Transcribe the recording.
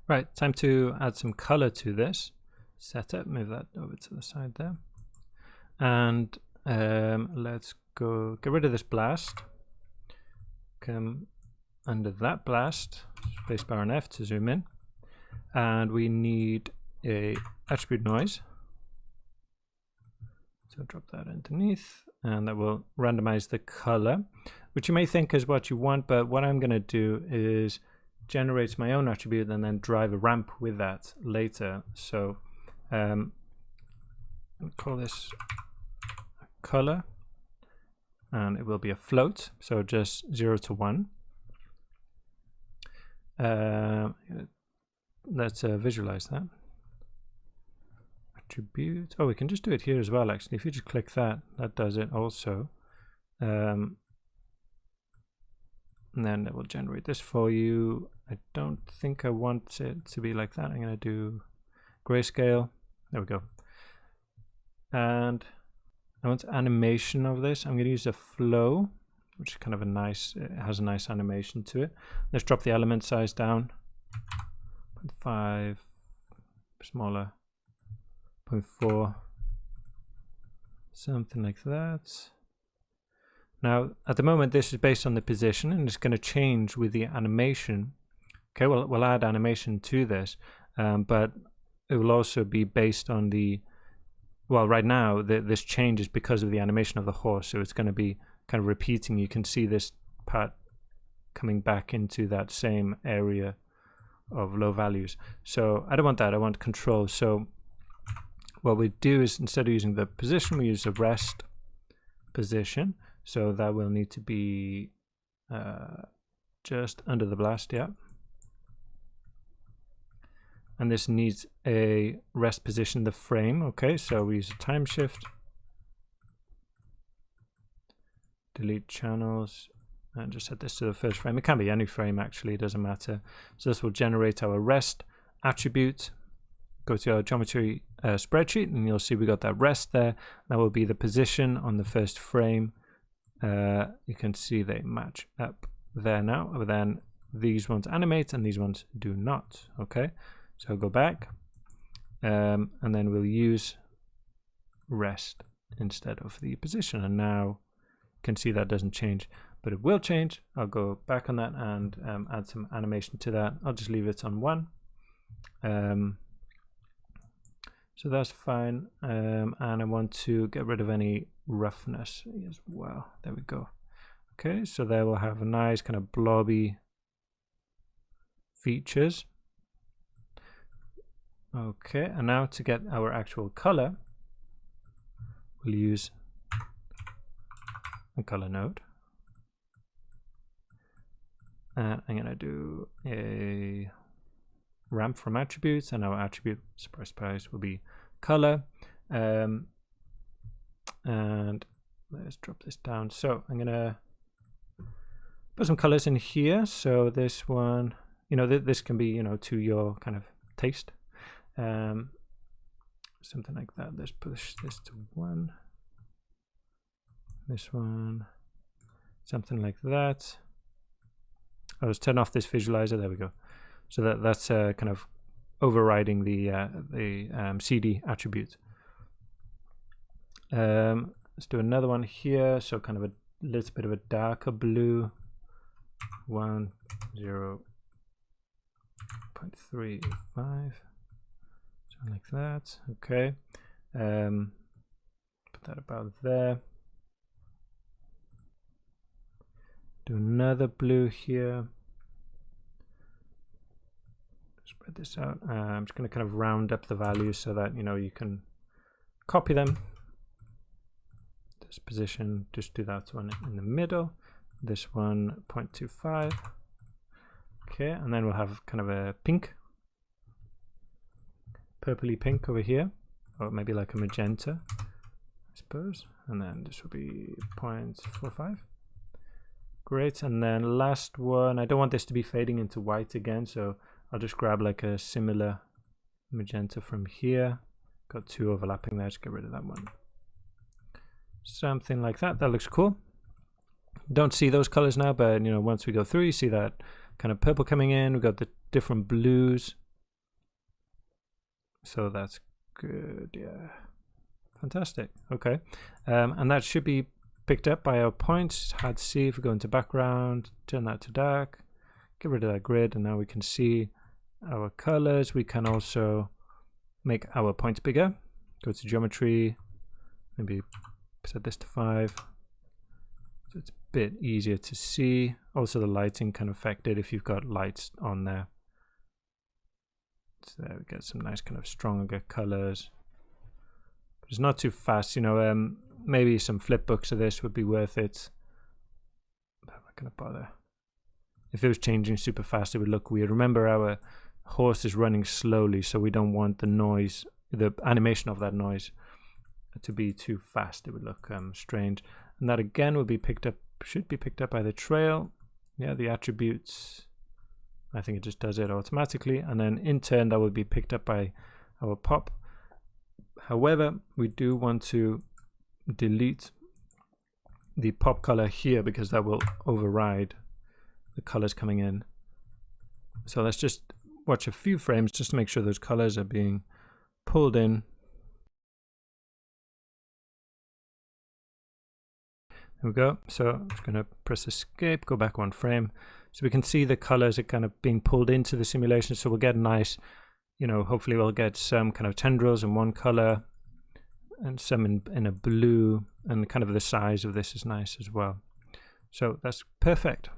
Right, time to add some color to this setup. Move that over to the side there. And let's go get rid of this blast. Come under that blast, spacebar and F to zoom in. And we need a attribute noise. So drop that underneath, and that will randomize the color, which you may think is what you want, but what I'm going to do is generate my own attribute and then drive a ramp with that later. So I'll call this color, and it will be a float, so just 0 to 1. Let's visualize that. Attribute. Oh, we can just do it here as well, actually. If you just click that, that does it also. And then it will generate this for you. I don't think I want it to be like that. I'm going to do grayscale. There we go. And I want animation of this. I'm going to use a flow, which is kind of a nice, it has a nice animation to it. Let's drop the element size down. 0.5, smaller. 0.4, something like that. Now, at the moment, this is based on the position, and it's going to change with the animation. Okay, we'll add animation to this, but it will also be based on the, well, right now, this change is because of the animation of the horse, so it's going to be kind of repeating. You can see this part coming back into that same area of low values. So I don't want that, I want control. So what we do is, instead of using the position, we use a rest position. So that will need to be just under the blast, yeah. And this needs a rest position, the frame. Okay, so we use a time shift, delete channels, and just set this to the first frame. It can be any frame, actually, it doesn't matter. So this will generate our rest attribute. Go to our geometry spreadsheet, and you'll see we got that rest there. That will be the position on the first frame. You can see they match up there now, but then these ones animate and these ones do not. Okay, so go back, and then we'll use rest instead of the position, and now you can see that doesn't change, but it will change. I'll go back on that and add some animation to that. I'll just leave it on 1. So that's fine, and I want to get rid of any roughness as well. There we go. Okay, so there we'll have a nice kind of blobby features. Okay, and now to get our actual color, we'll use a color node. And I'm going to do a ramp from attributes, and our attribute, surprise, will be color. And let's drop this down. So I'm gonna put some colors in here. So this one, you know, this can be, you know, to your kind of taste. Something like that. Let's push this to 1. This one, something like that. I'll just turn off this visualizer. There we go. So that's kind of overriding the CD attribute. Let's do another one here. So kind of a little bit of a darker blue. 1, 0.35, something like that. Okay. Put that about there. Do another blue here. Spread this out. I'm just going to kind of round up the values so that, you know, you can copy them. This position, just do that one in the middle. This one, 0.25. Okay, and then we'll have kind of a pink, purpley pink over here, or maybe like a magenta, I suppose. And then this will be 0.45. Great, and then last one, I don't want this to be fading into white again, so I'll just grab like a similar magenta from here. Got 2 overlapping there, just get rid of that one. Something like that, that looks cool. Don't see those colors now, but you know, once we go through, you see that kind of purple coming in. We've got the different blues So that's good, yeah. Fantastic, okay. And that should be picked up by our points. Hard to see if we go into background, turn that to dark, get rid of that grid, and now we can see our colors. We can also make our points bigger. Go to geometry, maybe set this to 5. So it's a bit easier to see. Also the lighting can affect it if you've got lights on there. So there we get some nice kind of stronger colors. But it's not too fast, you know, maybe some flip books of this would be worth it. But I'm not gonna bother. If it was changing super fast, it would look weird. Remember, our horse is running slowly, so we don't want the noise, the animation of that noise, to be too fast. It would look strange. And that again will be picked up, should be picked up by the trail. Yeah, the attributes, I think it just does it automatically, and then in turn that will be picked up by our pop. However, we do want to delete the pop color here because that will override the colors coming in. So let's just watch a few frames just to make sure those colors are being pulled in. There we go. So I'm just going to press escape, go back 1 frame. So we can see the colors are kind of being pulled into the simulation. So we'll get nice, you know, hopefully we'll get some kind of tendrils in one color and some in a blue, and kind of the size of this is nice as well. So that's perfect.